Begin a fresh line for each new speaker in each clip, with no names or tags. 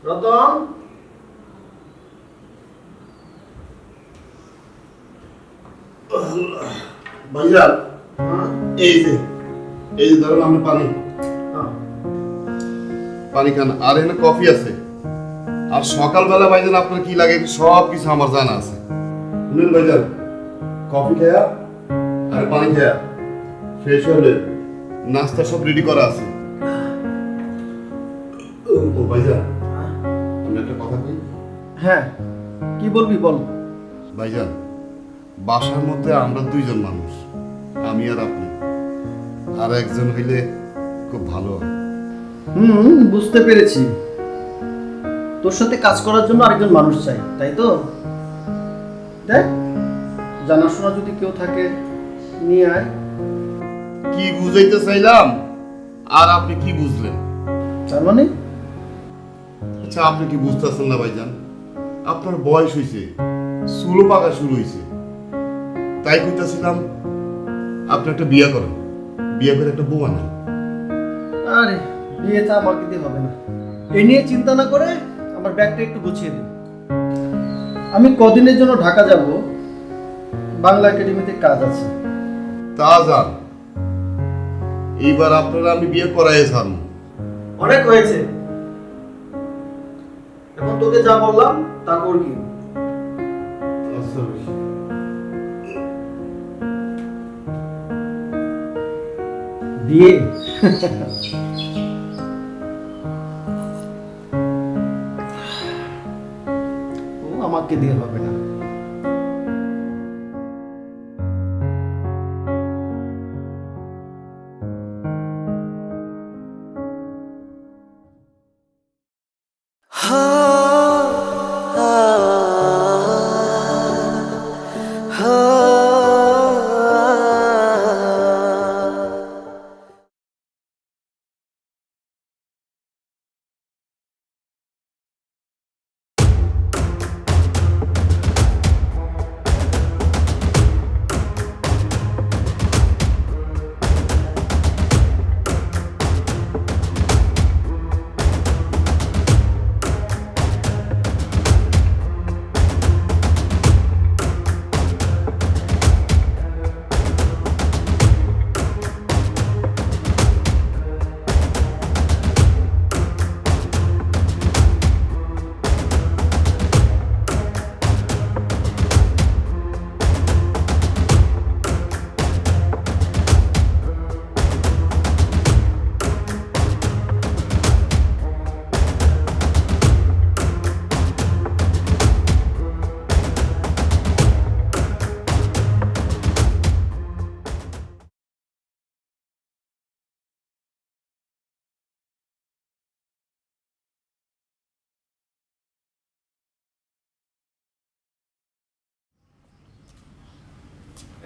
রতন,
ভাইজান এই যে ধরেন আপনি পানি খান, আর এখানে কফি আছে। আর সকালবেলা ভাইজান আপনার কি লাগে সব কিছু আমার জানা আছে। শুনুন ভাইজান, কফি খেয়া আর পানি খেয়া ফ্রেশ হলে নাস্তা সব রেডি করা আছে। ও ভাইজান, আমি একটা কথা কই।
হ্যাঁ কি বলবি বল।
ভাইজান, বাসার মধ্যে আমরা দুইজন মানুষ, আমি আর আপনি, আর একজন হইলে খুব ভালো হয়।
বুঝতে পেরেছি, তোর সাথে কাজ করার জন্য আরেকজন মানুষ চাই, তাই তো? দেখ, জানাশোনা যদি কেউ থাকে নিয়ে আয়।
কি বুঝাইতে চাইলাম আর আপনি কি বুঝলেন?
তার মানে
আচ্ছা, আপনি কি বুঝতেছেন না ভাইজান? আপনার বয়স হয়েছে, চুলো পাকা শুরু হয়েছে, তাই কইতাছিলাম আপনি একটা বিয়ে করেন, বিয়ে করে একটা বউ আনেন।
আরে বিয়েটা আমাকে দিয়ে হবে না, এ নিয়ে চিন্তা না করে আমার ব্যাগটা একটু গুছিয়ে দিন। আমি কদিনের জন্য ঢাকা যাব, বাংলা একাডেমিতে কাজ আছে।
তা যান, এইবার আপনারা আমি বিয়ে করাই ছাড়ব।
অনেক হয়েছে, এখন তোকে যা বললাম তা করবি।
আচ্ছা,
বিয়ে ও আমাকে দিয়ে হবে না।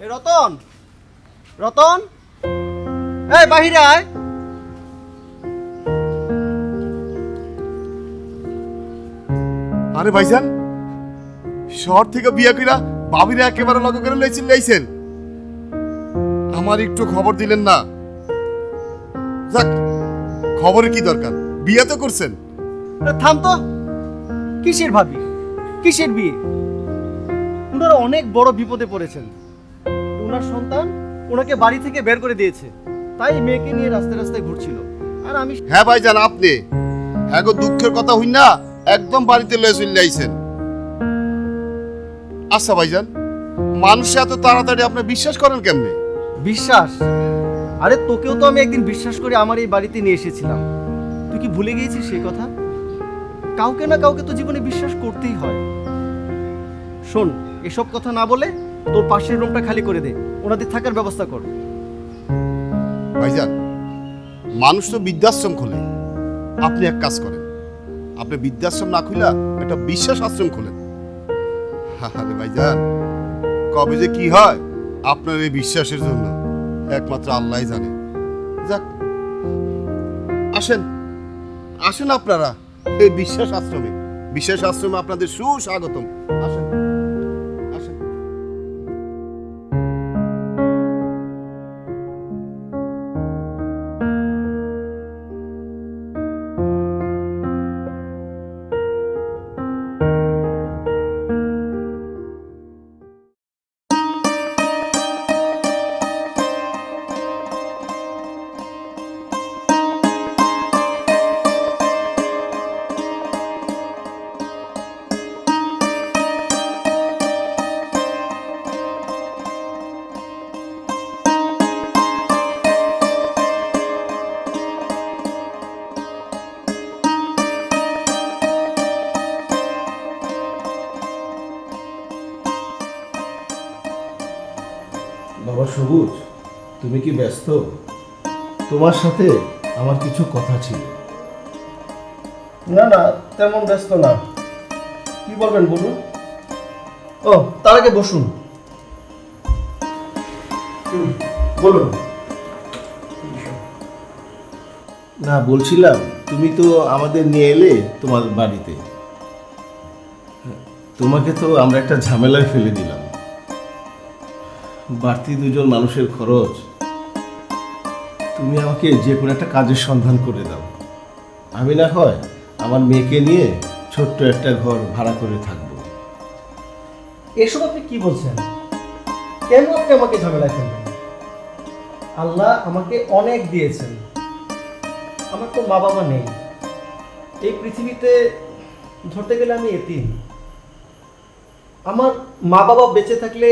এই রতন, রতন, এই বাহিরে আয়।
আরে ভাইজান, শহর থেকে বিয়ে কইরা ভাবিরা একেবারে লগে করে লাইছেন, আমার একটু খবর দিলেন না? যাক, খবরের কি দরকার, বিয়ে তো করছেন।
থাম তো, কিসের ভাবি, কিসের বিয়ে? ওনারা অনেক বড় বিপদে পড়েছেন। ওনার সন্তান ওনাকে বাড়ি থেকে বের করে দিয়েছে, তাই মেয়েকে নিয়ে রাস্তায় রাস্তায় ঘুরছিল। আর আমি
হ্যাঁ ভাইজান, আপনি হ্যাঁ গো, দুঃখের কথা হই না একদম বাড়িতে লয়ে চলে আইছেন। আচ্ছা ভাইজান, মানুষ এত তাড়াতাড়ি আপনি বিশ্বাস করেন কেমনে?
বিশ্বাস? আরে তোকেও তো আমি একদিন বিশ্বাস করে আমার এই বাড়িতে নিয়ে এসেছিলাম, তুই কি ভুলে গিয়েছিস সেই কথা? কাউকে না কাউকে তো জীবনে বিশ্বাস করতেই হয়। শোন, এসব কথা না বলে তোর পাশের রুমটা খালি করে দে, ওনাদের থাকার ব্যবস্থা কর।
ভাইজান, মানুষ তো বৃদ্ধাশ্রম খোলে, আপনি এক কাজ করেন, আপনি বৃদ্ধাশ্রম না খুলা একটা বিশ্বাস আশ্রম খোলেন। আরে ভাইজান, কবে যে কি হয় আপনার এই বিশ্বাসের জন্য একমাত্র আল্লাহই জানে। যাক, আসেন আসেন আপনারা এই বিশ্বাস আশ্রমে, বিশ্বাস আশ্রমে আপনাদের সুস্বাগতম। আসেন আসেন।
বাবা সবুজ, তুমি কি ব্যস্ত? তোমার সাথে আমার কিছু কথা ছিল।
না না, তেমন ব্যস্ত না। কি বলবেন বলুন। ও, তার আগে বসুন। বলুন।
না, বলছিলাম তুমি তো আমাদের নিয়ে এলে তোমার বাড়িতে, তোমাকে তো আমরা একটা ঝামেলায় ফেলে দিলাম। বাড়তি দুজন মানুষের খরচ, তুমি আমাকে যে কোনো একটা কাজের সন্ধান করে দাও। আমি না হয় আমার মেয়েকে নিয়ে ছোট্ট একটা ঘর ভাড়া করে থাকবো।
এসব আপনি কি বলছেন? কেন আপনি আমাকে ঝামেলায় ফেলবেন? আল্লাহ আমাকে অনেক দিয়েছেন। আমার তো মা বাবা নেই। এই পৃথিবীতে ধরতে গেলে আমি এতিম। আমার মা বাবা বেঁচে থাকলে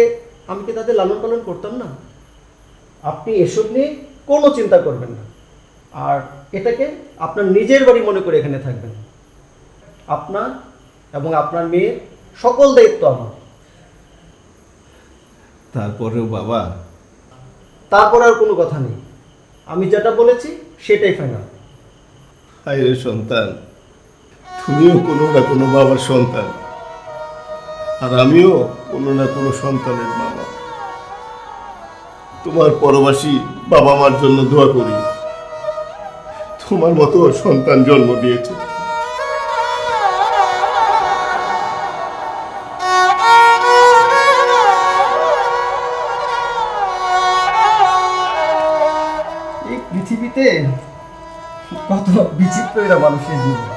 আমি কি তাদের লালন পালন করতাম না? আপনি এসব নিয়ে কোনো চিন্তা করবেন না। আর এটাকে আপনার নিজের বাড়ি মনে করে এখানে থাকবেন। আপনার এবং আপনার মেয়ের সকল দায়িত্ব আমার।
তারপরেও বাবা,
তারপর আর কোনো কথা নেই। আমি যেটা বলেছি সেটাই ফাইনাল।
হায় রে সন্তান, তুমিও কোনো না কোনো বাবার সন্তান, আর আমিও কোনো না কোনো সন্তানের বাবা। তোমার পরবাসী বাবা মার জন্য দোয়া করি, তোমার মতো সন্তান জন্ম দিয়েছে।
এই পৃথিবীতে কত বিচিত্র এরা মানুষের জীবন।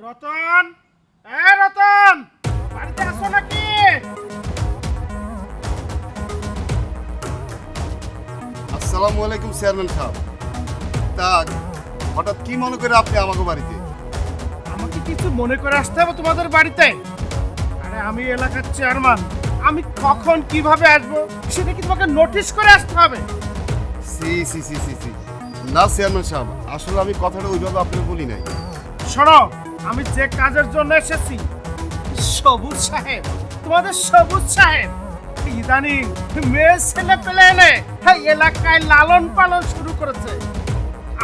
রতন, রতন, বাড়িতে আসো নাকি?
আসসালামু আলাইকুম চেয়ারম্যান সাহেব। তা হঠাৎ কি মনে করে আপনি আমাকে বাড়িতে?
আমাকে কিছু মনে করে আসতে হবে তোমাদের বাড়িতে? আরে আমি এলাকার চেয়ারম্যান, আমি কখন কিভাবে আসবো সেটা কি তোমাকে নোটিশ করে আসতে হবে?
সি সি সি সি সি না চেয়ারম্যান সাহেব, আসলে আমি কথাটা ওইভাবে আপনাকে বলি নাই।
শোনো, আমি যে কাজের জন্য এসেছি, সবুজ সাহেব, তোমাদের সবুজ সাহেব ইদানিং মেয়ে ছেলে পেলে এনে এলাকায় লালন পালন শুরু করেছে।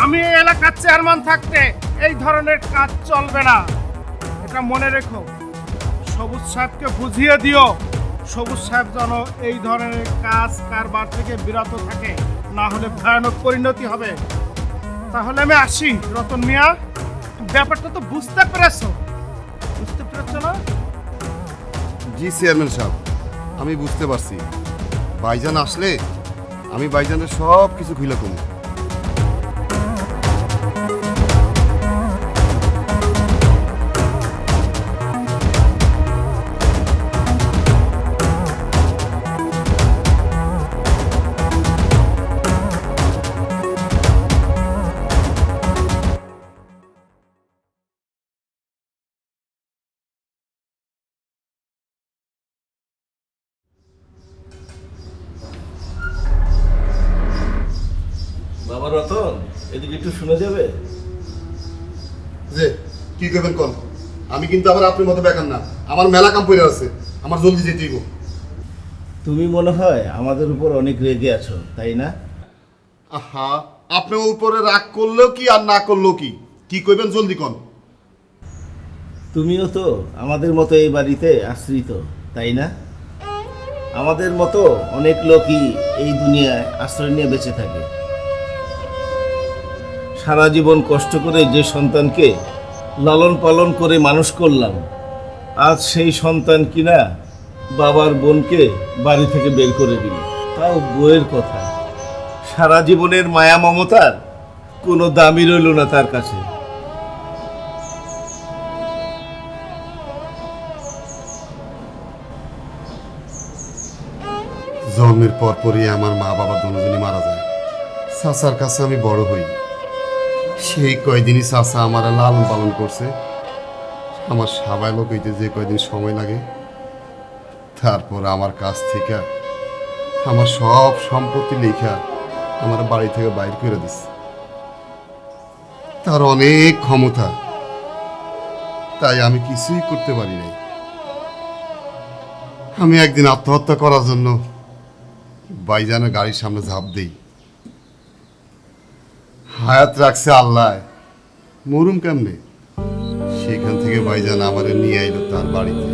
আমি এই এলাকার চেয়ারম্যান থাকতে এই ধরনের কাজ চলবে না, এটা মনে রেখো। সবুজ সাহেবকে বুঝিয়ে দিও, সবুজ সাহেব যেন এই ধরনের কাজ কারবার থেকে বিরত থাকে, না হলে ভয়ানক পরিণতি হবে। তাহলে আমি আসি। রতন মিয়া, ব্যাপারটা তো বুঝতে পেরেছো? বুঝতে পেরেছো না?
জি চেয়ারম্যান সাহেব, আমি বুঝতে পারছি। ভাইজান আসলে আমি ভাইজানের সব কিছু খুলে কমু।
বাবা রতন, এদিকে একটু শুনে যাবে?
যে কি করবেন কোন? আমি কিন্তু আবার আপনার মতো বেকার না, আমার মেলা কাম পড়ে আছে, আমার জলদি যেতে হইব।
তুমি মনে হয় আমাদের উপর অনেক রেগে আছো, তাই না?
আহা, আপনার উপরে রাগ করলেও কি আর না করলেও কি, কি কইবেন জলদি কোন?
তুমিও তো আমাদের মতো এই বাড়িতে আশ্রিত, তাই না? আমাদের মতো অনেক লোকই এই দুনিয়ায় আশ্রয় নিয়ে বেঁচে থাকে। সারা জীবন কষ্ট করে যে সন্তানকে লালন পালন করে মানুষ করলাম, আজ সেই সন্তান কিনা বাবার বোনকে বাড়ি থেকে বের করে দিল, তাও বইয়ের কথা। সারা জীবনের মায়া মমতার কোনো দামই রইল না তার কাছে।
জন্মের পরপরই আমার মা বাবা দুজনই মারা যায়। চাচার কাছে আমি বড় হই, সেই কয়দিনই চাচা আমার লালন পালন করছে। আমার সাবাই লোক হইতে যে কয়দিন সময় লাগে, তারপর আমার কাছ থেকে আমার সব সম্পত্তি লেখা আমার বাড়ি থেকে বাইর করে দিচ্ছে। তার অনেক ক্ষমতা, তাই আমি কিছুই করতে পারি নাই। আমি একদিন আত্মহত্যা করার জন্য ভাইজানের গাড়ির সামনে ঝাঁপ দেই। হায়াত রাখছে আল্লাহ, মরুম কেমনে। সেখান থেকে ভাইজান আমারে নিয়ে আইলো তার বাড়িতে।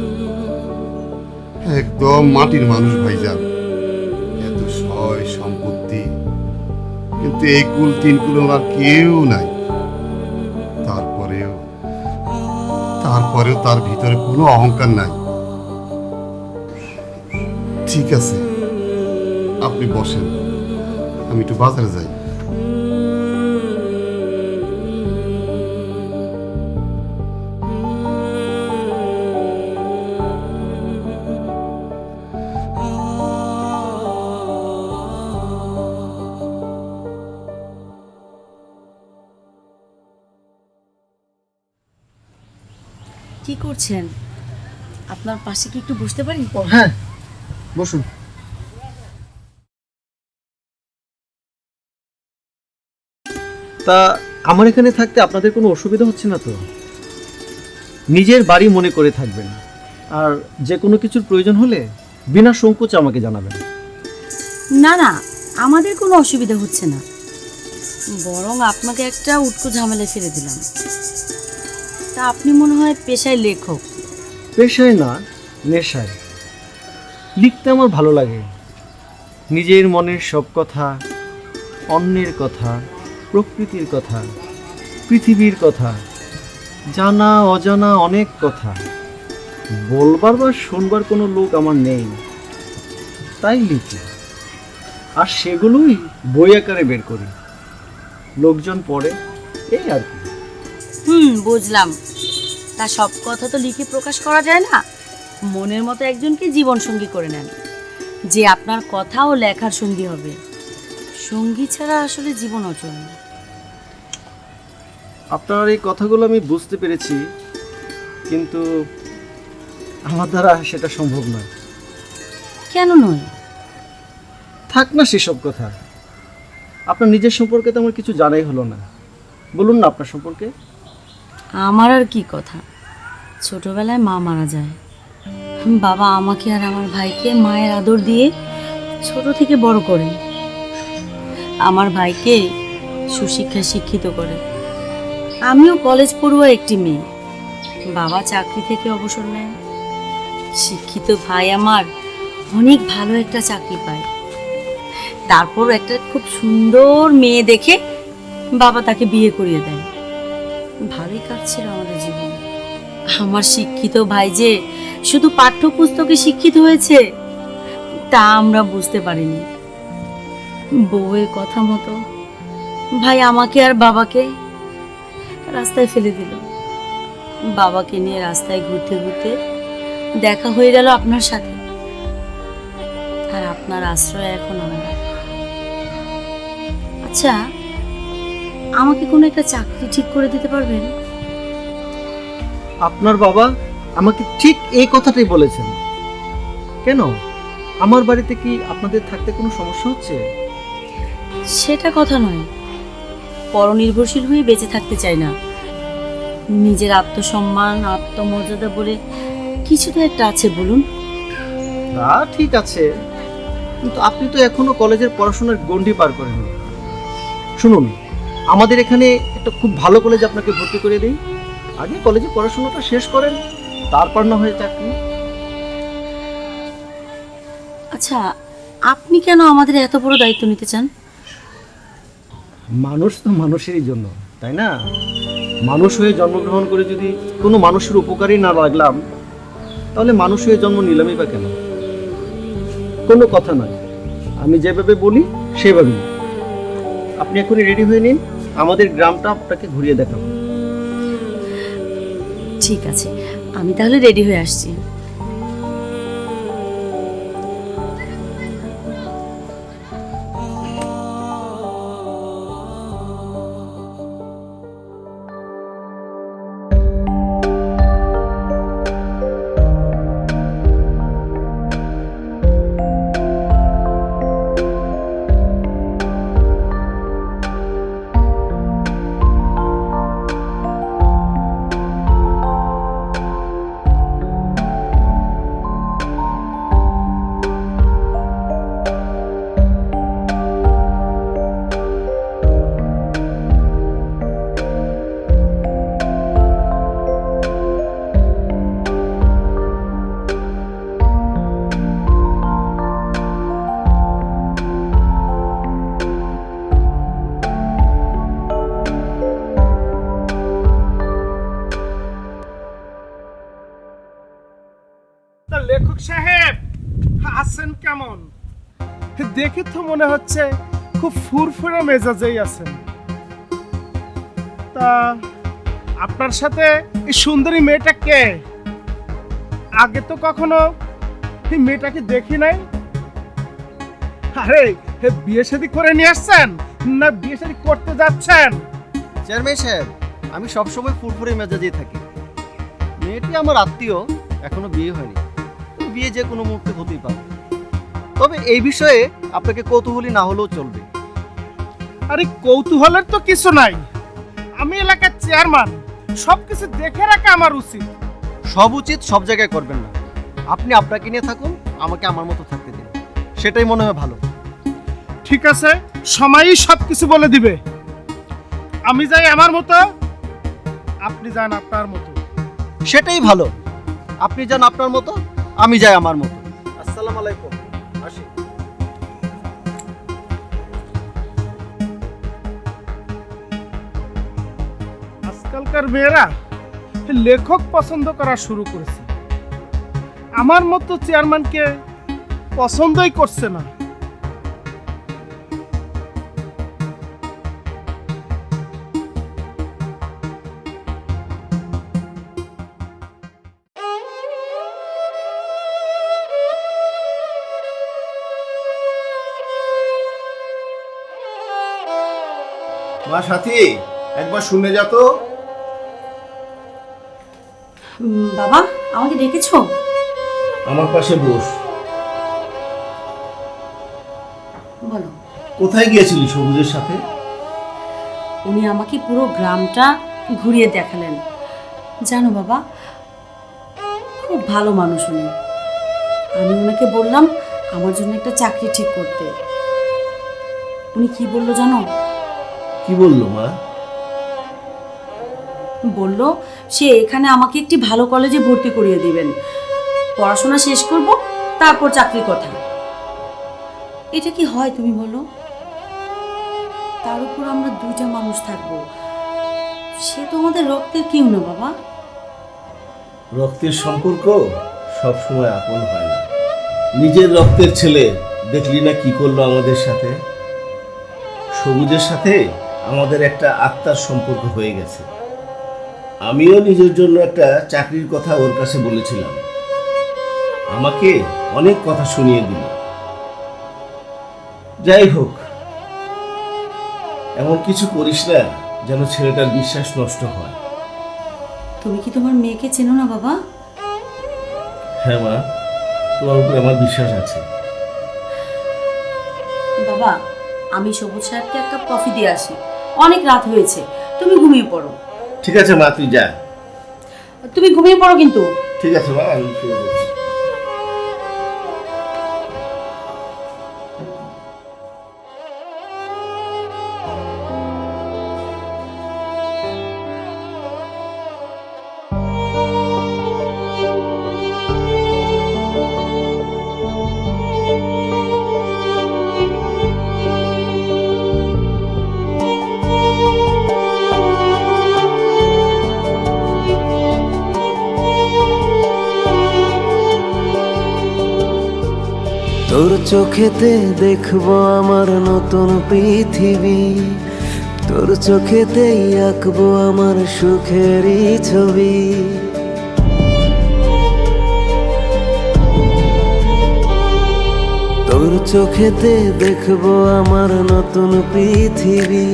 একদম মাটির মানুষ ভাইজান, এত সয় সম্পত্তি, কিন্তু এই কুল তিন কুল ওনার কেউ নাই। তারপরেও তার ভিতরে কোনো অহংকার নাই। ঠিক আছে, আপনি বসেন, আমি একটু বাজারে যাই।
কি করছেন? আপনার পাশে কি একটু বসতে পারি?
হ্যাঁ, বসুন। তা আমার এখানে থাকতে আপনাদের কোনো অসুবিধা হচ্ছে না তো? নিজের বাড়ি মনে করে থাকবেন, আর যে কোনো কিছুর প্রয়োজন হলে বিনা সংকোচে আমাকে জানাবেন।
না না, আমাদের কোনো অসুবিধা হচ্ছে না, বরং আপনাকে একটা উটকো ঝামেলা ফেলে দিলাম। তা আপনি মনে হয় পেশায় লেখক?
পেশায় না, নেশায়। লিখতে আমার ভালো লাগে। নিজের মনের সব কথা, অন্যের কথা, প্রকৃতির কথা, পৃথিবীর কথা, জানা অজানা অনেক কথা বলবার বা শুনবার কোনো লোক আমার নেই, তাই লিখি। আর সেগুলোই বই আকারে বের করি, লোকজন পড়ে, এই আর কি।
বুঝলাম। তা সব কথা তো লিখে প্রকাশ করা যায় না, মনের মতো একজনকে জীবন সঙ্গী করে নেন, যে আপনার কথা ও লেখার সঙ্গী হবে। সঙ্গী ছাড়া আসলে জীবন অচল।
আপনার এই কথাগুলো আমি বুঝতে পেরেছি, কিন্তু আমার দ্বারা সেটা সম্ভব নয়।
কেন নয়?
থাক না সেসব কথা। আপনার নিজের সম্পর্কে তো আমার কিছু জানাই হলো না। বলুন না আপনার সম্পর্কে।
আমার আর কি কথা, ছোটবেলায় মা মারা যায়। বাবা আমাকে আর আমার ভাইকে মায়ের আদর দিয়ে ছোট থেকে বড় করে। আমার ভাইকে সুশিক্ষায় শিক্ষিত করে। আমিও কলেজ পড়ুয়া একটি মেয়ে। বাবা চাকরি থেকে অবসর নেয়। শিক্ষিত ভাই আমার অনেক ভালো একটা চাকরি পায়। তারপর একটা খুব সুন্দর মেয়ে দেখে বাবা তাকে বিয়ে করিয়ে দেয়। ভালোই কাটছিল আমাদের জীবন। আমার শিক্ষিত ভাই যে শুধু পাঠ্যপুস্তকে শিক্ষিত হয়েছে তা আমরা বুঝতে পারিনি। বউয়ের কথা মতো ভাই আমাকে আর বাবাকে রাস্তায় ফেলে দিল। বাবাকে নিয়ে রাস্তায় ঘুরতে ঘুরতে দেখা হয়ে গেল আপনার সাথে, আর আপনার আশ্রয় এখন আমরা। আচ্ছা, আমাকে কোনো একটা চাকরি ঠিক করে দিতে পারবেন?
আপনার বাবা আমাকে ঠিক এই কথাটাই বলেছেন। কেন, আমার বাড়িতে কি আপনাদের থাকতে কোনো সমস্যা হচ্ছে?
সেটা কথা নয়, পরনির্ভরশীল হয়ে বেঁচে থাকতে চাই না। নিজের আত্মসম্মান, আত্মমর্যাদা বলে কিছু তো একটা আছে, বলুন।
তা ঠিক আছে, কিন্তু আপনি তো এখনো কলেজের পড়াশোনার গণ্ডি পার করেননি। শুনুন, আমাদের এখানে একটা খুব ভালো কলেজ আপনাকে ভর্তি করে দিই। আগে কলেজে পড়াশোনাটা শেষ করেন, তারপর না হয় চাকরি।
আচ্ছা, আপনি কেন আমাদের এত বড় দায়িত্ব নিতে চান?
মানুষ তো মানুষেরই জন্য, তাই না? মানুষ হয়ে জন্মগ্রহণ করে যদি কোনো মানুষের উপকারই না লাগলাম, তাহলে মানুষ হয়ে জন্ম নিলামই বা কেন? কোনো কথা নয়, আমি যেভাবে বলি সেভাবেই। আপনি এখনই রেডি হয়ে নিন, আমাদের গ্রামটা আপনাকে ঘুরিয়ে দেখাবো।
ঠিক আছে, আমি তাহলে রেডি হয়ে আসছি।
দেখে তো মনে হচ্ছে খুব ফুরফুরে মেজাজেই আছেন। তা আপনার সাথে এই সুন্দরী মেয়েটা কে? আগে তো কখনো এই মেয়েটাকে দেখি নাই। আরে বিয়ে শাদী করে নিয়ে আসছেন না বিয়ে শাদী করতে যাচ্ছেন?
চেয়ারম্যান সাহেব, আমি সবসময় ফুরফুরে মেজাজেই থাকি। মেয়েটি আমার আত্মীয়, এখনো বিয়ে হয়নি। বিয়ে যে কোনো মুহূর্তে হতেই পারে। তবে এই বিষয়ে আপনাকে কৌতূহলী না হলেও চলবে।
আরে কৌতূহলের তো কিছু নাই, আমি এলাকার চেয়ারম্যান, সবকিছু দেখে রাখা আমার উচিত।
সব উচিত সব জায়গায় করবেন না। আপনি আপনাকে নিয়ে থাকুন, আমাকে আমার মতো থাকতে দিন, সেটাই মনে হয় ভালো।
ঠিক আছে, সময়ই সবকিছু বলে দিবে। আমি যাই আমার মতো, আপনি যান আপনার মতো।
সেটাই ভালো। আপনি যান আপনার মতো, আমি যাই আমার মতো। আসসালামু আলাইকুম, আসি।
আজকালকার মেয়েরা লেখক পছন্দ করা শুরু করেছে, আমার মতো চেয়ারম্যানকে পছন্দই করছে না।
মা সাথী, একবার শুনে যা তো।
বাবা, আমাকে ডেকেছো?
আমার পাশে বস।
বলো।
কোথায় গিয়েছিলি সবুজের সাথে?
উনি আমাকে পুরো গ্রামটা ঘুরিয়ে দেখালেন। জানো বাবা, খুব ভালো মানুষ উনি। আমি ওনাকে বললাম আমার জন্য একটা চাকরি ঠিক করতে। উনি কি বললো জানো?
কি বললো মা?
বলল সে এখানে আমাকে একটি ভালো কলেজে ভর্তি করিয়ে দিবেন, পড়াশোনা শেষ করব, তারপর চাকরির কথা। এটা কি হয় তুমি বলো? তার উপর আমরা দুইটা মানুষ থাকবো, সে তো আমাদের রক্তের কেউ না বাবা।
রক্তের সম্পর্ক সবসময় আপন হয় না। নিজের রক্তের ছেলে দেখলি না কি করলো আমাদের সাথে। সবুজের সাথে আমাদের একটা আত্মার সম্পর্ক হয়ে গেছে। আমিও নিজের জন্য একটা চাকরির কথা ওর কাছে বলেছিলাম, আমাকে অনেক কথা শুনিয়ে দিল। যাই হোক, এমন কিছু করিস না যেন ছেলেটার বিশ্বাস নষ্ট হয়।
তুমি কি তোমার মেয়েকে চেনো না বাবা?
হ্যাঁ মা, তোমার উপরে আমার বিশ্বাস আছে।
বাবা, আমি সবুজ সাহেবকে এক কাপ কফি দিয়ে আসি, অনেক রাত হয়েছে। তুমি ঘুমিয়ে পড়ো।
ঠিক আছে মা, তুই যা।
তুমি ঘুমিয়ে পড়ো কিন্তু।
ঠিক আছে মা, আমি শুয়ে পড়ছি।
তোর চোখেতে দেখবো আমার নতুন পৃথিবী, তোর চোখেতেই আঁকবো আমার সুখেরই ছবি। তোর চোখেতে দেখবো আমার নতুন পৃথিবী,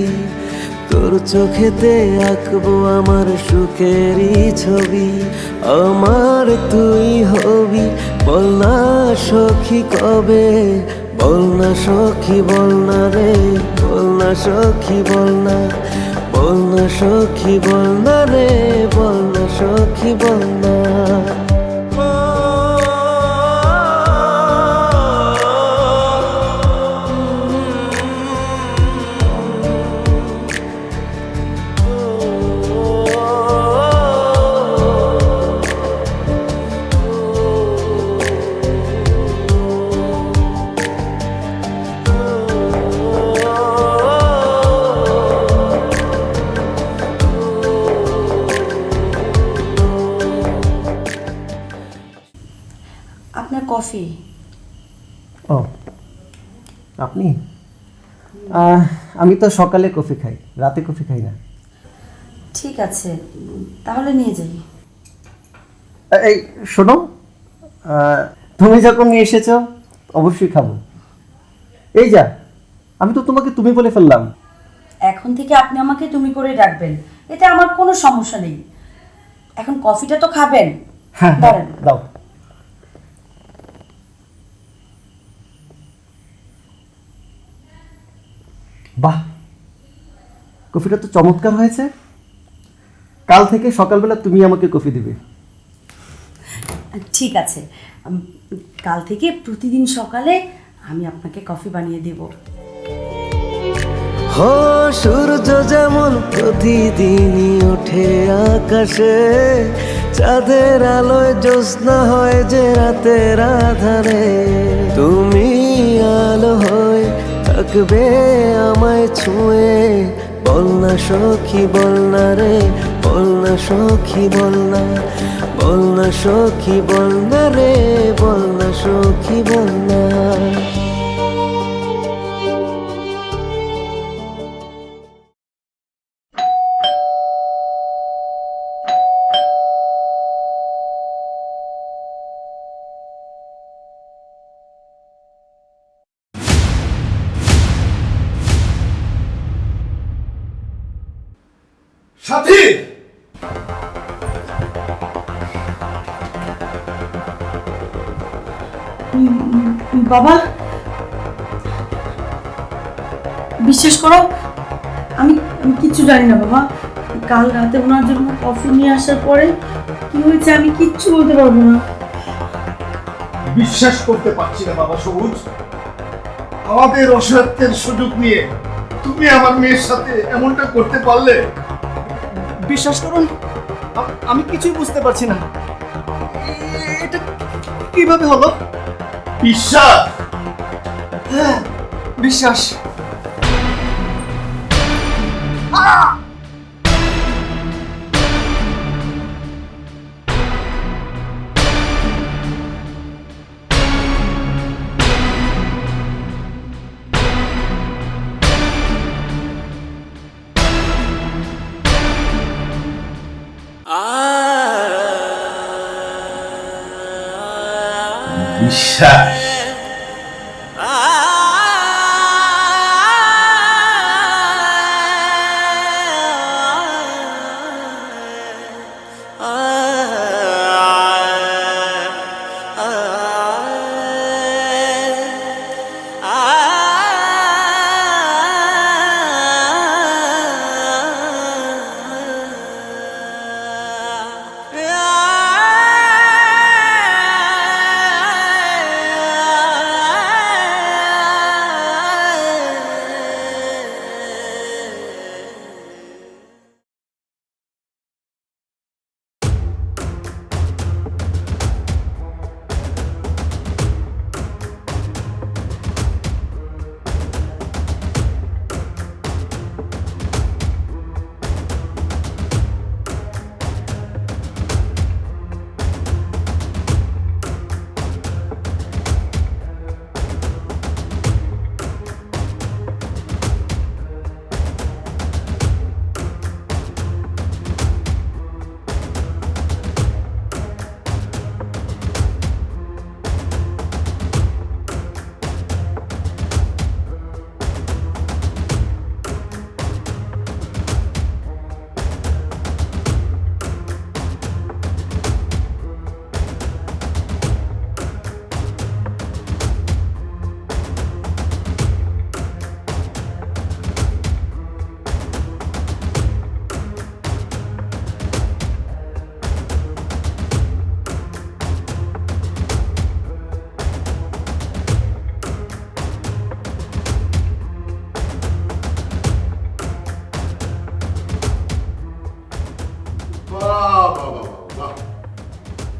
তোর চোখেতে আঁকবো আমার সুখেরই ছবি। আমার তুই হবি, বল না সখী কবে, বল না সখী বল না রে, বল না সখী বল না, বল না সখী বল না রে, বল না সখী বল না।
আপনার কফি।
ও
আপনি? আমি তো সকালে কফি খাই, রাতে কফি খাই না।
ঠিক আছে, তাহলে নিয়ে যাই।
এই শোনো, তুমি যখন নিয়ে এসেছো অবশ্যই খাবো। এই যা, আমি তো তোমাকে তুমি বলে ফেললাম।
এখন থেকে আপনি আমাকে তুমি করে ডাকবেন, এতে আমার কোনো সমস্যা নেই। এখন কফিটা তো খাবেন।
হ্যাঁ
দাঁড়ান।
দাও। বাহ, কফিটা তো চমৎকার হয়েছে। কাল থেকে সকালবেলা তুমি আমাকে কফি দিবে।
ঠিক আছে, কাল থেকে প্রতিদিন সকালে আমি আপনাকে কফি বানিয়ে দেব।
হো সূর্য যেমন প্রতিদিনই ওঠে আকাশে, চাঁদের আলোয় জ্যোৎস্না হয় যে রাতের আধারে, তুমি আলো হয়ে থাকবে আমায় ছুঁয়ে। বল না সখী বল না রে, বল না সখী বল না, বল না সখী বল না রে, বল না সখী বল না।
সাথী,
বাবা, বিশ্বাস করো, আমি আমি কিচ্ছু জানি না বাবা। কাল রাতে ওনার জন্য কফি নিয়ে আসার পরে কি হয়েছে আমি কিচ্ছু বলতে পারবো না।
বিশ্বাস করতে পারছি না বাবা সবুজ। আমাদের অসহায়ত্বের সুযোগ নিয়ে তুমি আমার মেয়ের সাথে এমনটা করতে পারলে?
বিশ্বাস করুন, আমি কিছুই বুঝতে পারছি না। এটা কিভাবে হলো?
বিশ্বাস?
হ্যাঁ, বিশ্বাস।
বিশ্বাস?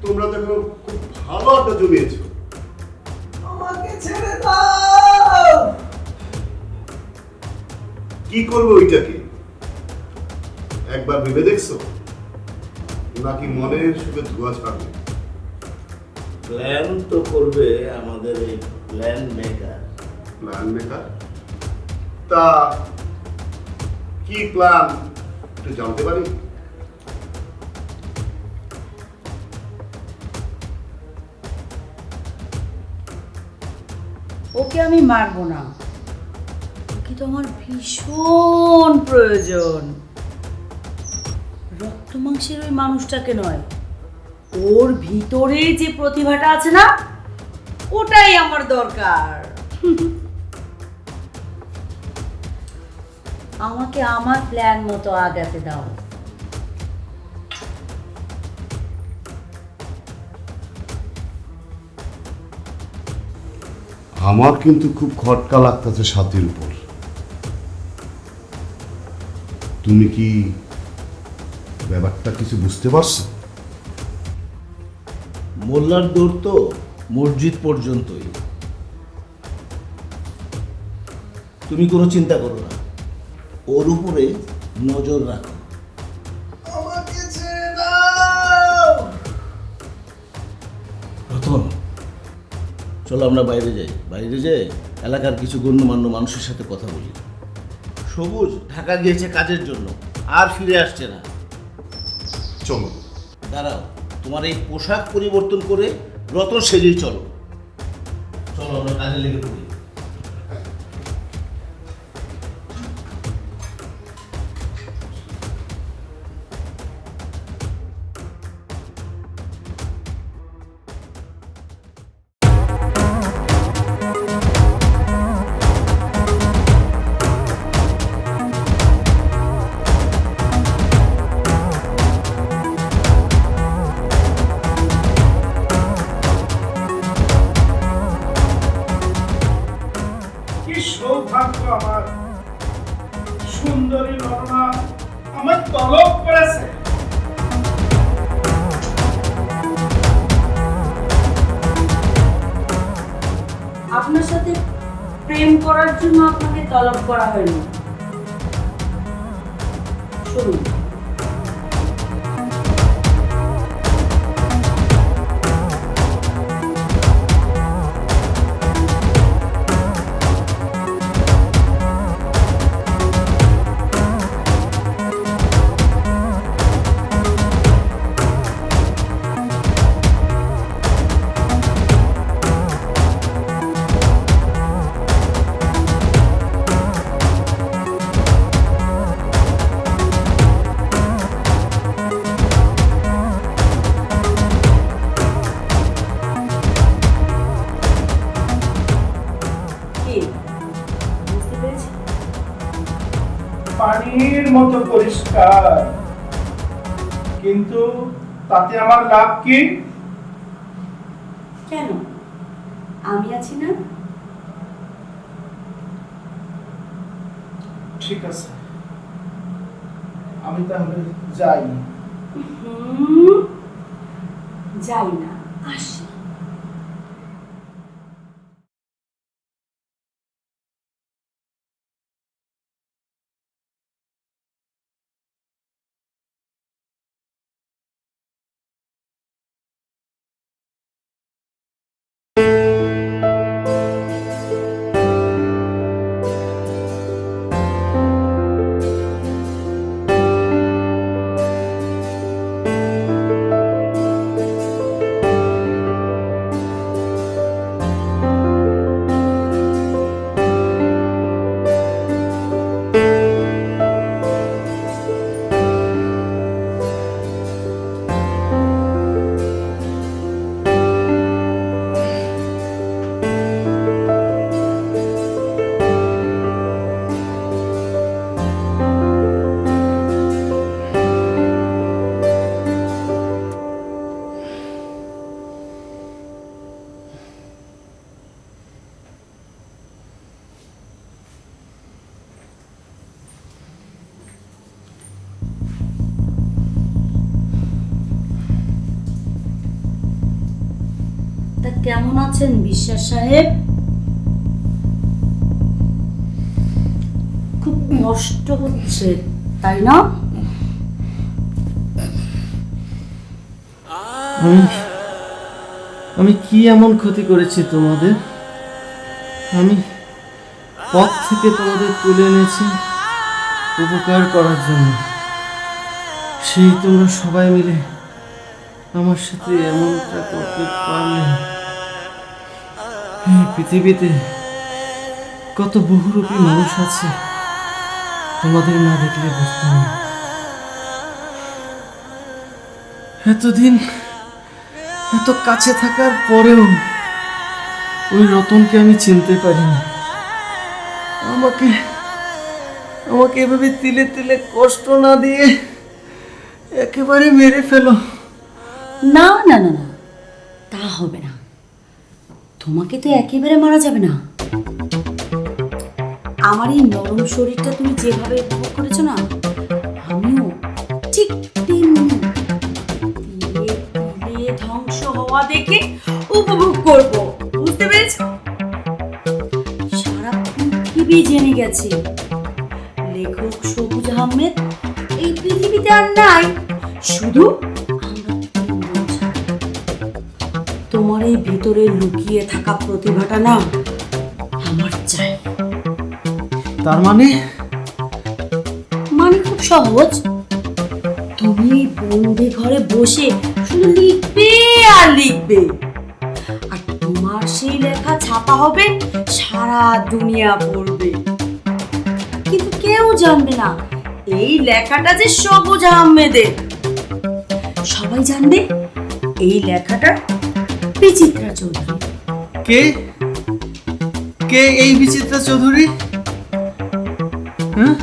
তোমরা দেখো খুব ভালো আড্ডা জমিয়েছো।
আমাকে ছেড়ে দাও।
কি করবো ওইটাকে একবার ভেবে দেখছো নাকি মনের সুখে ধোয়া ছাড়বে?
প্ল্যান তো করবে আমাদের এই প্ল্যান মেকার।
Plan maker? তা কি প্ল্যান একটু জানতে পারি?
ওকে আমি মারবো না, ওকে তো আমার ভীষণ প্রয়োজন। রক্ত মাংসের ওই মানুষটাকে নয়, ওর ভিতরে যে প্রতিভাটা আছে না, ওটাই আমার দরকার। আমাকে আমার প্ল্যান মতো আগাতে দাও।
আমার কিন্তু খুব খটকা লাগতেছে সাথীর উপর। তুমি কি ব্যাপারটা কিছু বুঝতে পারছো?
মোল্লার দৌড় তো মসজিদ পর্যন্তই। তুমি কোনো চিন্তা করো না, ওর উপরে নজর রাখো। আমাকে ছেড়ে দাও। রতন, চলো আমরা বাইরে যাই। বাইরে যাই এলাকার কিছু গণ্যমান্য মানুষের সাথে কথা বলি। সবুজ ঢাকা গিয়েছে কাজের জন্য, আর ফিরে আসছে না।
চলো।
দাঁড়াও, তোমার এই পোশাক পরিবর্তন করে রতন সেজেই চলো। চলো আমরা কাজে লেগে পড়ি।
কি সৌভাগ্য আমার, সুন্দরী নরনা আমার তলব করেছে।
আপনার সাথে প্রেম করার জন্য আপনাকে তলব করা হয়নি। শুনুন, কি বুঝতে পেরেছি?
পানির মতো পরিষ্কার, কিন্তু তাতে আমার লাভ কি?
কেন, আমি আছি না?
ঠিক আছে, আমি তাহলে যাই।
যাই না, আসি। তা কেমন আছেন বিশ্বাস সাহেব? খুব কষ্ট হচ্ছে তাই না?
আমি কি এমন ক্ষতি করেছি তোমাদের? আমি পথ থেকে তোমাদের তুলে এনেছি উপকার করার জন্য, সেই তোমরা সবাই মিলে আমার সাথে এমনটা করতে পারলে। এই পৃথিবীতে কত বহুরূপী মানুষ আছে, তোমাদের না দেখলে বুঝতাম না। এতদিন এত কাছে থাকার পরেও ওই রতনকে আমি চিনতে পারিনি। আমাকে আমাকে এভাবে তিলে তিলে কষ্ট না দিয়ে একেবারে মেরে ফেলো।
না না না না, তা হবে না। তোমাকে তো একেবারে মারা যাবে না। আমার এই নরম শরীরটা তুমি যেভাবে উপভোগ করেছো না, আমিও ঠিক তেমনি তিলে তিলে ধ্বংস হওয়া দেখে উপভোগ করব। বুঝতে পেরেছো? সারা পৃথিবী জেনে গেছে লেখক সবুজ আহমেদ এই পৃথিবীতে আর নাই, শুধু আমরা তিনজন ছাড়া। তোমার এই ভিতরে লুকিয়ে থাকা প্রতিভাটা না আমার চাই।
তার মানে
মানে খুব সহজ। তুমি এই বন্দি ঘরে বসে শুধু লিখবে আর লিখবে, আর তোমার সেই লেখা ছাপা হবে, সারা দুনিয়া পড়বে। কিন্তু কেউ জানবে না এই লেখাটা যে সবুজ আহমেদের। সবাই জানবে এই লেখাটা বিচিত্রা চৌধুরী।
কে কে এই বিচিত্রা চৌধুরী? হ্যাঁ,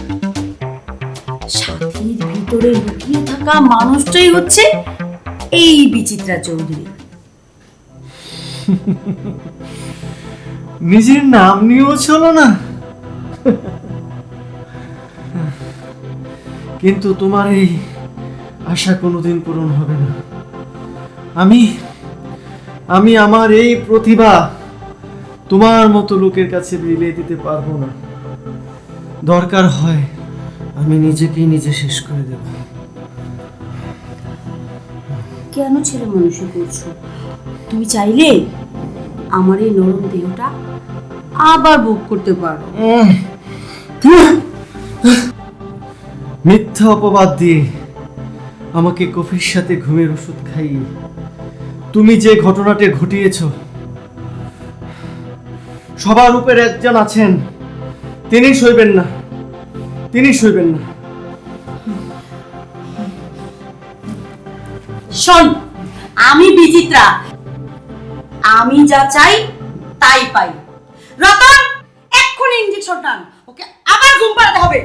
সাথীর ভিতরে লুকিয়ে থাকা মানুষটাই হচ্ছে এই বিচিত্রা চৌধুরী।
নিজের নাম নিয়েও চলো না। কিন্তু তোমার এই আশা কোনোদিন পূরণ হবে না। আমি আমার এই প্রতিভা তোমার মতো লোকের কাছে বিলিয়ে দিতে পারবো না। দরকার হয় আমি নিজেকেই নিজে শেষ করে দেব।
কেন ছেলে মানুষই করছো? তুমি চাইলে আমার এই নরম দেহটা আবার ভোগ করতে পারো।
মিথ্যা অপবাদ দিয়ে আমাকে কফির সাথে ঘুমের ওষুধ খাইয়ে তুমি যে ঘটনাটি ঘটিয়েছ, সবার উপরে একজন আছেন, তিনি সইবেন না, তিনি সইবেন না।
শোন, আমি বিচিত্রা, আমি যা চাই তাই পাই। রতন, এক্ষুনি ইঞ্জেকশন টান, ওকে আবার ঘুম পাড়াতে হবে।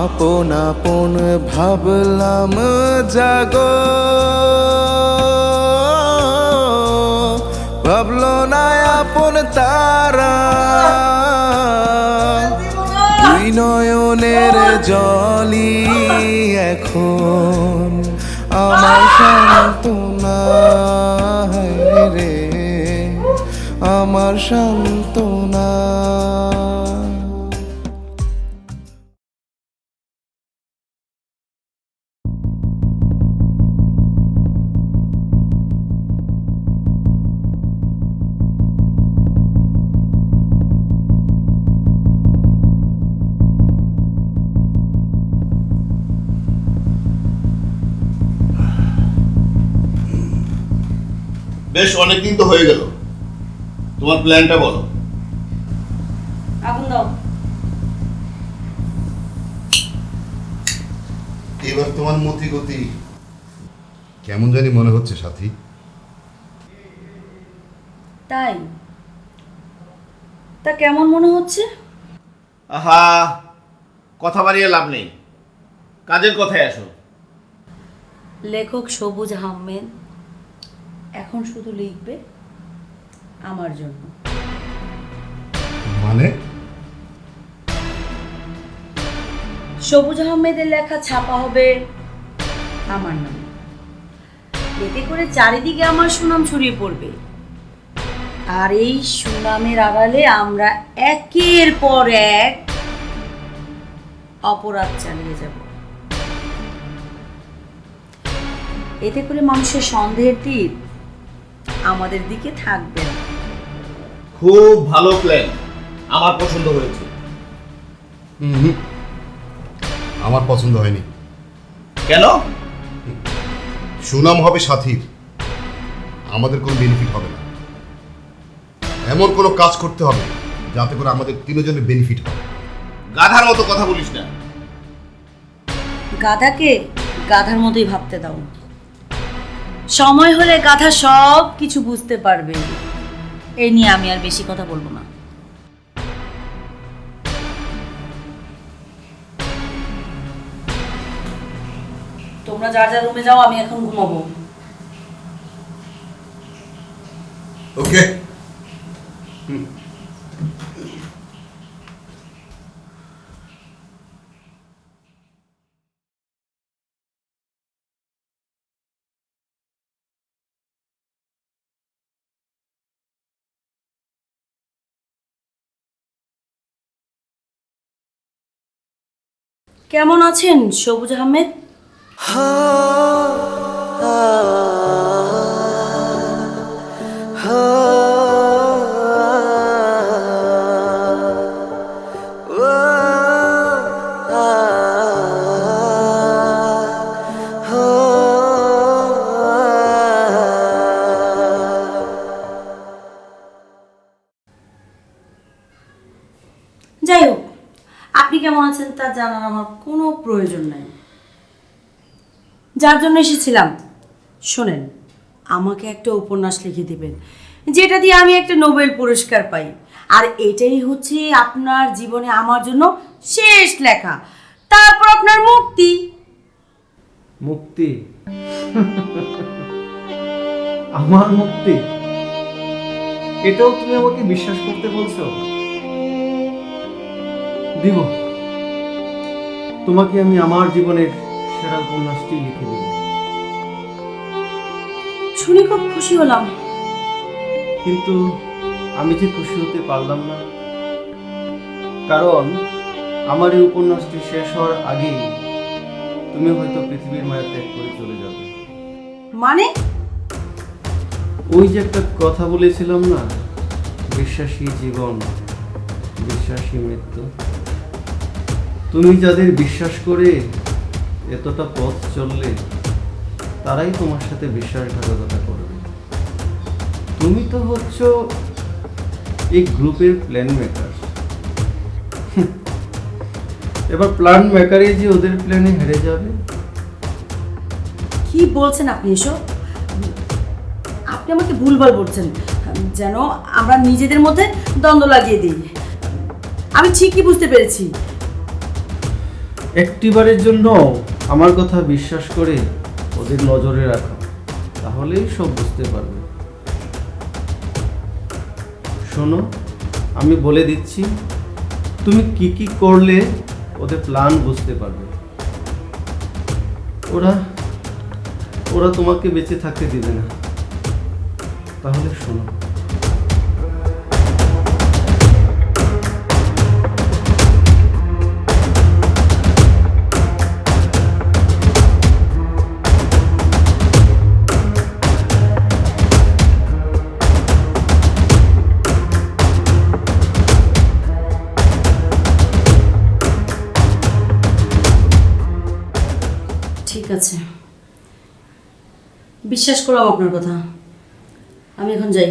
আপন আপন ভাবলাম জাগো, ভাবলো না আপন তারা, দুই নয়নের জলি এখন আমার সান্ত্বনা রে, আমার সান্ত্বনা।
বেশ অনেকদিন তো হয়ে গেল, তোমার প্ল্যানটা বলো।
আগুন দাও।
এবার তোমার মতি গতি কেমন জানি মনে হচ্ছে সাথী।
তাই? তা কেমন মনে হচ্ছে?
আহা, কথা বাড়িয়ে লাভ নেই, কাজের কথায় আসো।
লেখক সবুজ আহমেদ এখন শুধু লিখবে আমার জন্য।
মানে?
সবুজ আহমেদের লেখা ছাপা হবে, আমার নাম। এতে করে চারিদিকে আমার সুনাম ছড়িয়ে পড়বে, আর এই সুনামের আড়ালে আমরা একের পর এক অপরাধ চালিয়ে যাব। এতে করে মানুষের সন্দেহের তীর আমাদের দিকে থাকবে না।
খুব ভালো প্ল্যান, আমার পছন্দ হয়েছে।
আমার পছন্দ হয়নি।
কেন?
সুনাম হবে সাথীর, আমাদের কোনো বেনিফিট হবে না। এমন কোনো কাজ করতে হবে যাতে করে আমাদের তিনজনের বেনিফিট হয়।
গাধার মতো কথা বলিস না।
গাধাকে গাধার মতোই ভাবতে দাও, সময় হলে গাধা সব কিছু বুঝতে পারবে। এই নিয়ে আমি আর বেশি কথা বলবো না। তোমরা যার যার রুমে যাও, আমি এখন ঘুমাবো।
ওকে।
কেমন আছেন সবুজ আহমেদ? যাই হোক, আপনি কেমন আছেন তা জানার আমার কোনো প্রয়োজন নাই। যার জন্য এসেছিলাম, শোনেন, আমাকে একটা উপন্যাস লিখে দিবেন যেটা দিয়ে আমি একটা নোবেল পুরস্কার পাই। আর এটাই হচ্ছে আপনার জীবনে আমার জন্য শেষ লেখা, তারপর আপনার মুক্তি।
মুক্তি? আমার মুক্তি? এটাও তুমি আমাকে বিশ্বাস করতে বলছো? দিব, তোমাকে আমি আমার জীবনের সেরা উপন্যাসটি লিখে দেব।
শুনে খুব খুশি হলাম।
কিন্তু আমি যে খুশি হতে পারলাম না, কারণ আমার এই উপন্যাসটি শেষ হওয়ার আগেই তুমি হয়তো পৃথিবীর মায়া ত্যাগ করে চলে যাবে।
মানে?
ওই যে একটা কথা বলেছিলাম না, বিশ্বাসী জীবন, বিশ্বাসী মৃত্যু। তুমি যাদের বিশ্বাস করে এতটা পথ চললে, তারাই তোমার সাথে বিশ্বাসঘাতকতা করবে। তুমি তো হচ্ছ এই গ্রুপের প্ল্যান মেকার। এবার প্ল্যান মেকারে যে ওদের প্ল্যানে হেরে যাবে।
কি বলছেন আপনি এসব? আপনি আমাকে ভুলভাল বলছেন, যেন আমরা নিজেদের মধ্যে দ্বন্দ্ব লাগিয়ে দিই। আমি ঠিকই বুঝতে পেরেছি।
একটিবারের জন্য আমার কথা বিশ্বাস করে ওদের নজরে রাখো, তাহলেই সব বুঝতে পারবে। শোনো, আমি বলে দিচ্ছি, তুমি কি কি করলে ওদের প্ল্যান বুঝতে পারবে। ওরা ওরা তোমাকে বেঁচে থাকতে দিবে না। তাহলে শোনো।
ঠিক আছে, বিশ্বাস করলাম আপনার কথা। আমি এখন যাই।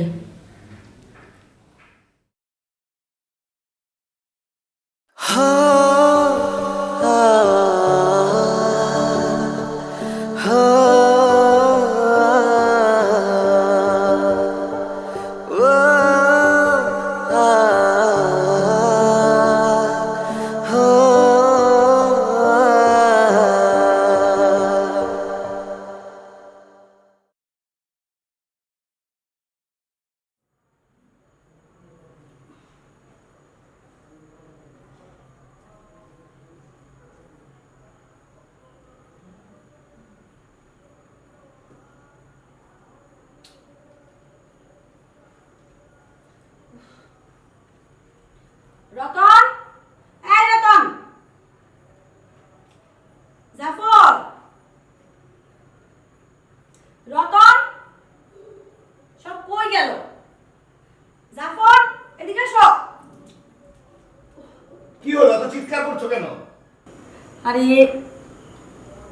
আরে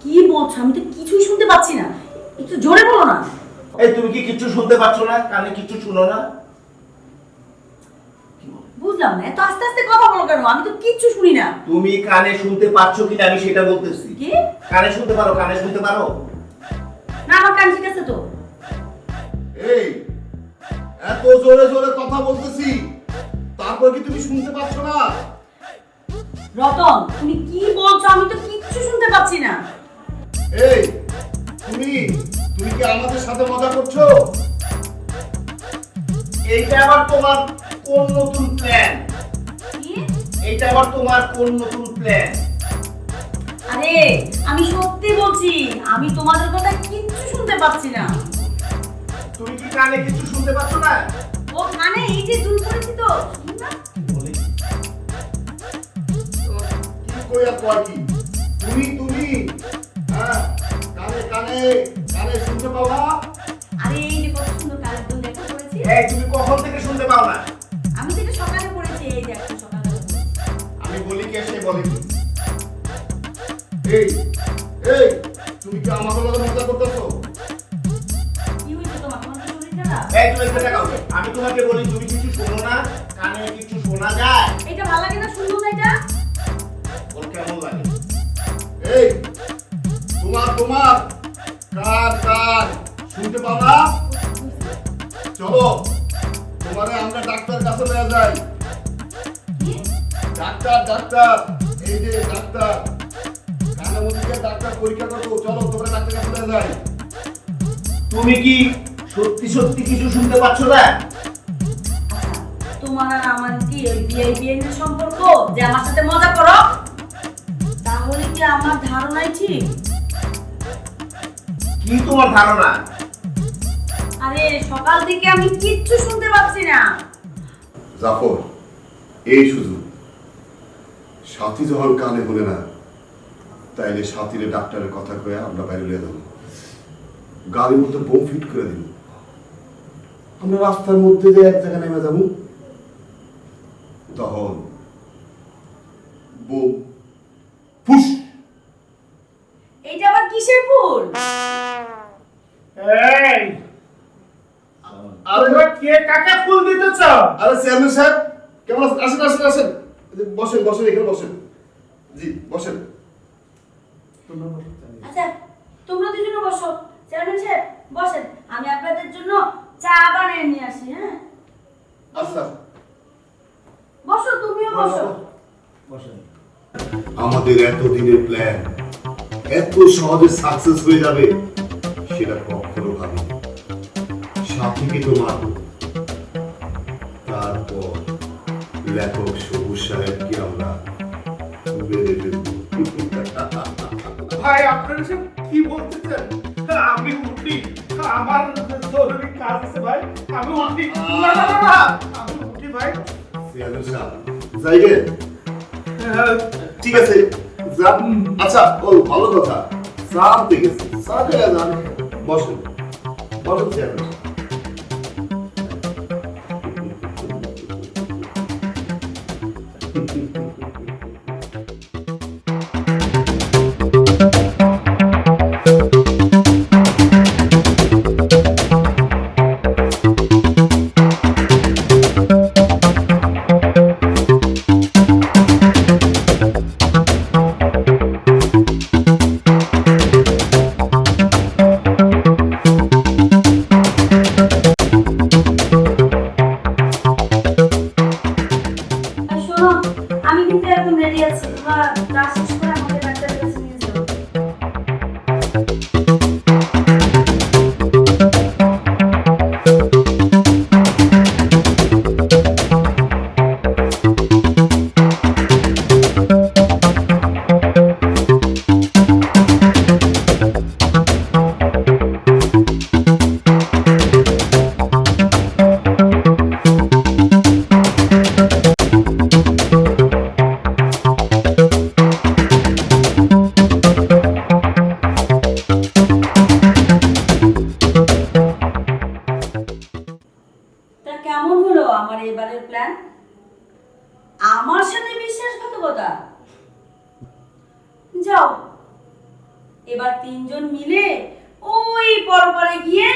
কি বলছো? আমি তো কিছুই শুনতে পাচ্ছি না, একটু জোরে বলো না।
এই তুমি কি কিছু শুনতে পাচ্ছ না? কানে কিছু শুনো না?
বুঝলাম না, এত আস্তে আস্তে কথা বলো কেন? আমি তো কিচ্ছু শুনি না।
তুমি কানে শুনতে পাচ্ছ কিনা আমি সেটা বলতেছি।
কি?
কানে শুনতে পারো? কানে শুনতে পারো?
না, আমার কান ঠিক আছে তো।
এই এত জোরে জোরে কথা বলতেছি, তারপর কি তুমি শুনতে পাচ্ছ না?
রতন, তুমি কি বলছো? আমি তো কিচ্ছু শুনতে পাচ্ছি না।
এই তুমি তুমি কি আমাদের সাথে মজা করছো?
এইটা আবার তোমার কোন নতুন প্ল্যান?
কি?
এইটা আবার তোমার কোন নতুন প্ল্যান?
আরে আমি সত্যি বলছি, আমি তোমাদের কথা কিচ্ছু শুনতে পাচ্ছি না।
তুমি কি কানে কিছু শুনতে পাচ্ছ না?
ও মানে এই যে দুল করেছি তো, শুনুন না?
কি কইয়া কয় কি? তুমি হ্যাঁ, কানে কানে কানে শুনতে পাও না?
আরে এই যে কত সুন্দর কালের দুল দেখা করেছি।
এই তুমি কখন থেকে শুনতে পাও না?
আমি যেটা সকালে পড়েছি, এই যে একটা সকালে।
আমি বলি কে সে বলে কি? এই এই তুমি কি আমাদের লগে মজা করতেছো?
কি হয়েছে তোমার? তোমার কি শরীর খারাপ?
এই তুমি এখানে থাকো। আমি তোমাকে বলি তুমি কিছু শোনো না? কানে কিছু শোনা যায়?
এটা ভালো লাগে না? শুনবো না এটা?
ওর কেমন লাগে?
এই তোমার কান কান শুনতে পাও না? চলো তোমারে আমরা ডাক্তার কাছে নিয়ে যাই।
কি?
ডাক্তার এই যে ডাক্তার কানের মধ্যে গিয়ে ডাক্তার পরীক্ষা করবো। চলো তোমরা ডাক্তার কাছে নিয়ে যাই।
তুমি কি সত্যি সত্যি কিছু শুনতে পাচ্ছ না?
আচ্ছা, তোমার আর আমার কি ওই বিআই এর সম্পর্ক যে আমার সাথে মজা করো? তাহলে কি আমার ধারণাই ঠিক?
কি তোমার ধারণা?
আরে সকাল থেকে আমি কিচ্ছু শুনতে পাচ্ছি না।
জাফর, এই সুযোগ সাথী যখন কানে বলে না, তাইলে সাথীরে ডাক্তারের কথা কয়ে আমরা বাইরে লিয়ে দেবো। গাড়ির মধ্যে বোম ফিট করে দিব। আমরা রাস্তার মধ্যে যে এক জায়গায় নেমে যাবো, তখন বোম ফুস।
এইটা আবার কিসের ফুল?
এই তোমরা কে কাকে ফুল দিতেছ?
আরে চেয়ারম্যান সাহেব কেমন আছেন? আসেন আসেন আসেন, বসেন বসেন, এখানে বসেন। জি বসেন।
আচ্ছা, তোমরা দুজনে বসো। চেয়ারম্যান সাহেব বসেন, আমি আপনাদের জন্য চা বানিয়ে নিয়ে আসি। হ্যাঁ
আচ্ছা
বসো, তুমিও বসো।
বসেন।
আমাদের এতদিনের প্ল্যান এত সহজে সাকসেস হয়ে যাবে সেটা কখনো ভাবিনি। সাথীকে তোমার, তারপর লেখক সবুজ সাহেবকে আমরা বেঁধে ফেলব।
ভাই আপনারা সব কি বলতেছেন? আমি উঠি, আমার জরুরি কাজ আছে ভাই, আমি উঠি। না না না না, আমি উঠি ভাই।
চেয়ারম্যান সাহেব, যাইবে? ঠিক আছে যান। আচ্ছা ও ভালো কথা, যান ঠিক আছে, যান বসেন বসেন চেয়ারম্যান সাহেব।
আর শোনো, আমি কিন্তু একদম রেডি আছি। তোমরা চা শেষ করে আমাকে ডাক্তারের কাছে নিয়ে যাও। তিনজন মিলে ওই পরপরে গিয়ে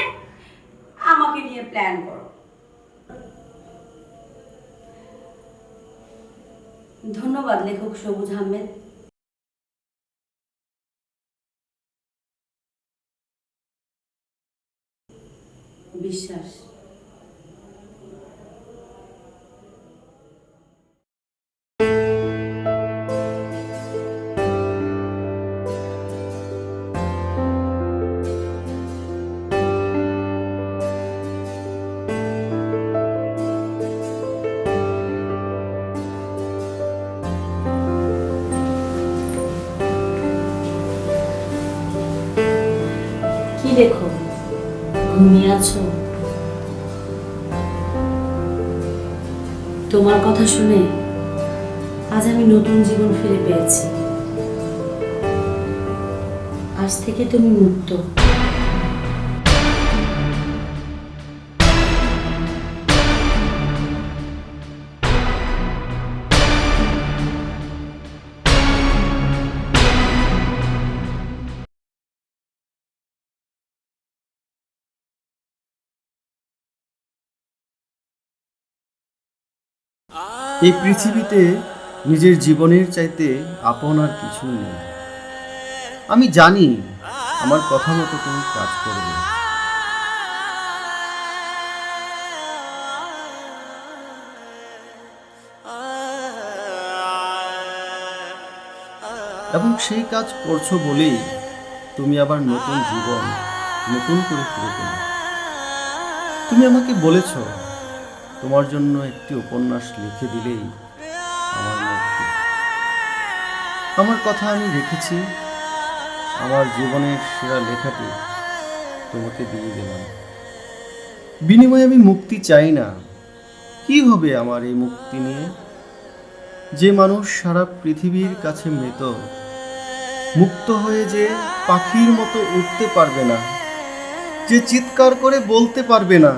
আমাকে নিয়ে প্ল্যান করো। ধন্যবাদ লেখক সবুজ আহমেদ। বিশ্বাস। কি দেখো, ঘুমিয়ে আছো? তোমার কথা শুনে আজ আমি নতুন জীবন ফিরে পেয়েছি। আজ থেকে তুমি মুক্ত।
এই পৃথিবীতে নিজের জীবনের চাইতে আপন আর কিছু নেই। আমি জানি আমার কথা মতো তুমি কাজ করবে। এবং সেই কাজ করছো বলেই তুমি আবার নতুন জীবন নতুন করে শুরু করলে। তুমি আমাকে বলেছো তোমার জন্য একটি উপন্যাস লিখে দিলেই আমার মুক্তি। আমার কথা আমি রেখেছি। আমার জীবনের সেরা লেখাটি তোমাকে দিয়ে দিলাম। বিনিময়ে আমি মুক্তি চাই না। কি হবে আমার এই মুক্তি নিয়ে? যে মানুষ সারা পৃথিবীর কাছে মৃত, মুক্ত হয়ে যে পাখির মতো উঠতে পারবে না, যে চিৎকার করে বলতে পারবে না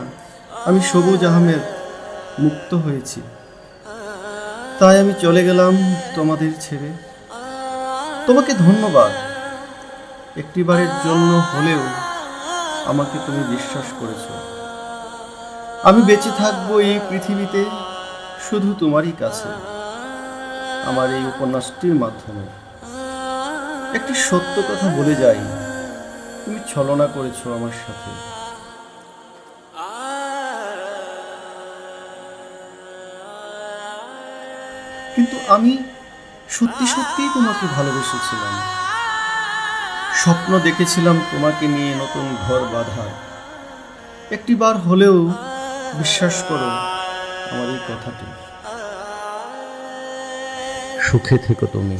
আমি সবুজ আহমেদ মুক্ত হয়েছি, তাই আমি চলে গেলাম তোমাদের ছেড়ে। তোমাকে ধন্যবাদ। একটিবারের জন্য হলেও আমাকে তুমি বিশ্বাস করেছো। আমি বেঁচে থাকবো এই পৃথিবীতে শুধু তোমারই কাছে। আমার এই উপন্যাসটির মাধ্যমে একটি সত্য কথা বলে যাই, তুমি ছলনা করেছো আমার সাথে। কিন্তু আমি সত্যি সত্যিই তোমাকে ভালোবেসেছিলাম। স্বপ্ন দেখেছিলাম তোমাকে নিয়ে নতুন ঘর বাঁধার। একটিবার হলেও বিশ্বাস করো আমার এই কথাটি। সুখে থেকো তুমি।